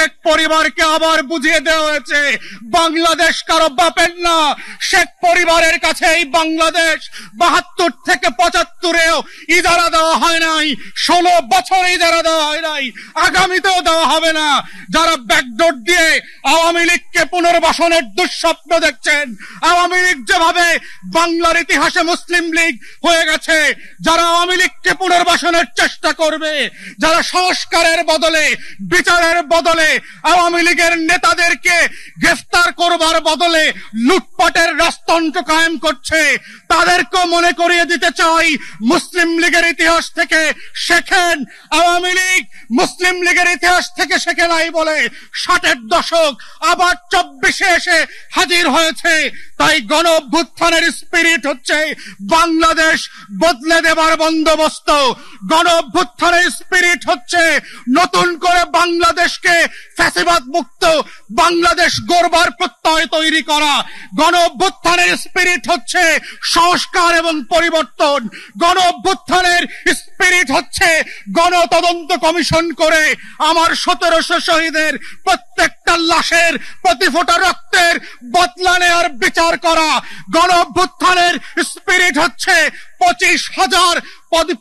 শেখ পরিবারকে আবার বুঝিয়ে দেওয়া হয়েছে বাংলাদেশ কারো বাপের না। শেখ পরিবারের কাছে এই বাংলাদেশ 72 থেকে 75-এও ইজারা দেওয়া হয় নাই, 16 বছর ইজারা দেওয়া হয় নাই, আগামীতেও দেওয়া হবে না। যারা ব্যাকডোর দিয়ে আওয়ামী লীগকে পুনর্বাসনের দুঃস্বপ্ন দেখছেন, আওয়ামী লীগ যেভাবে বাংলার ইতিহাসে মুসলিম লীগ হয়ে গেছে, যারা আওয়ামী লীগকে পুনর্বাসনের চেষ্টা করবে, যারা সংস্কারের বদলে বিচারের বদলে আওয়ামী লীগের নেতাদেরকে গ্রেফতার করবার বদলে লুটপাটের রাজতন্ত্র কায়েম করছে, তাদেরকে মনে করিয়ে দিতে চাই মুসলিম লীগের ইতিহাস থেকে শেখেন। আওয়ামী লীগ মুসলিম লীগের ইতিহাস থেকে শেখে নাই বলে 60-এর দশক আবার 24-এ এসে হাজির হয়েছে। তাই গণ অভ্যুত্থানের স্পিরিট হচ্ছে বাংলাদেশ বদলে দেবার বন্দোবস্ত। গণ অভ্যুত্থানের স্পিরিট হচ্ছে নতুন করে বাংলাদেশকে ফ্যাসিবাদ মুক্ত বাংলাদেশ গড়বার প্রত্যয় তৈরি করা। গণ অভ্যুত্থানের স্পিরিট হচ্ছে সংস্কার এবং পরিবর্তন। গণ অভ্যুত্থানের স্পিরিট হচ্ছে গণতদন্ত কমিশন করে আমার 1700 শহীদের প্রত্যেকটা লাশের প্রতি ফোঁটা রক্তের বদলা নেয়ার বিচার করা। গণ অভ্যুত্থানের স্পিরিট হচ্ছে 25,000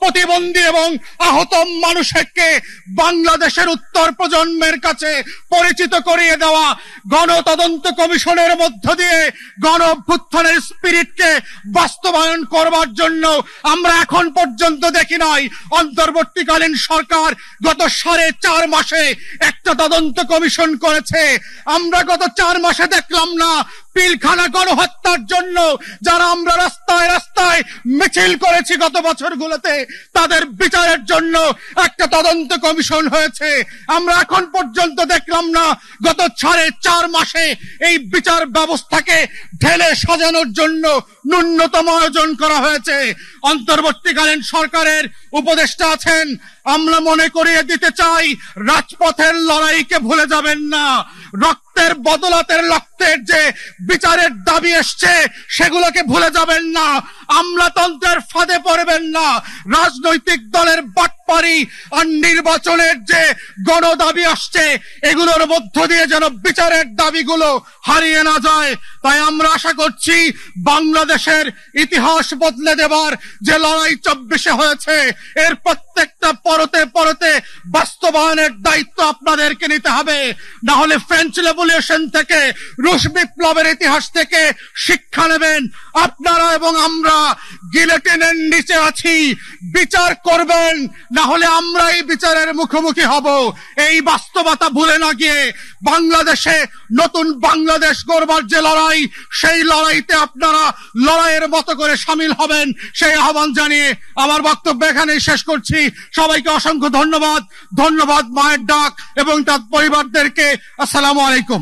প্রতিবন্ধী এবং আহত মানুষকে বাংলাদেশের উত্তর প্রজন্মের কাছে পরিচিত করিয়ে দেওয়া। গণতদন্ত কমিশনের মধ্য দিয়ে গণ অভ্যুত্থানের স্পিরিটকে বাস্তবায়ন করবার জন্য আমরা এখন পর্যন্ত দেখি নাই অন্তর্বর্তীকালীন সরকার গত 4.5 মাসে একটা তদন্ত কমিশন করেছে। আমরা গত 4 মাসে দেখলাম না পিলখানা গণহত্যার জন্য যারা আমরা রাস্তায় রাস্তায় মিছিল করেছি গত বছরগুলোতে, তাদের বিচারের জন্য একটা তদন্ত কমিশন হয়েছে। আমরা এখন পর্যন্ত দেখলাম না গত 4.5 মাসে এই বিচার ব্যবস্থাকে ঢেলে সাজানোর জন্য ন্যূনতম আয়োজন করা হয়েছে। অন্তর্বর্তীকালীন সরকারের উপদেষ্টা আছেন, আমরা মনে করিয়ে দিতে চাই রাজপথের লড়াইকে ভুলে যাবেন না। রক্তের বদলাতের রক্তের যে বিচারের দাবি এসছে সেগুলোকে ভুলে যাবেন না। আমলাতন্ত্রের ফাঁদে পড়বেন না। রাজনৈতিক দলের বাটপারি আর নির্বাচনের যে গণ দাবি আসছে এগুলোর মধ্য দিয়ে যেন বিচারের দাবিগুলো হারিয়ে না যায়। তাই আমরা আশা করছি বাংলাদেশের ইতিহাস বদলে দেবার যে লড়াই 24-এ হয়েছে এর প্রত্যেকটা পরতে পরতে বাস্তবায়নের দায়িত্ব আপনাদেরকে নিতে হবে। না হলে ফ্রেঞ্চ রেভলিউশন থেকে রুশ বিপ্লবের ইতিহাস থেকে শিক্ষা নেবেন। আপনারা এবং আমরা গিলোটিনের নিচে আছি, বিচার করবেন, না হলে আমরা এই বিচারের মুখোমুখি হব। এই বাস্তবতা ভুলে না গিয়ে বাংলাদেশে নতুন বাংলাদেশ গড়বার যে লড়াই, সেই লড়াইতে আপনারা লড়াইয়ের মতো করে সামিল হবেন সেই আহ্বান জানিয়ে আমার বক্তব্য এখানেই শেষ করছি। সবাইকে অসংখ্য ধন্যবাদ। ধন্যবাদ মায়ের ডাক এবং তার পরিবারদেরকে। আসসালামু আলাইকুম।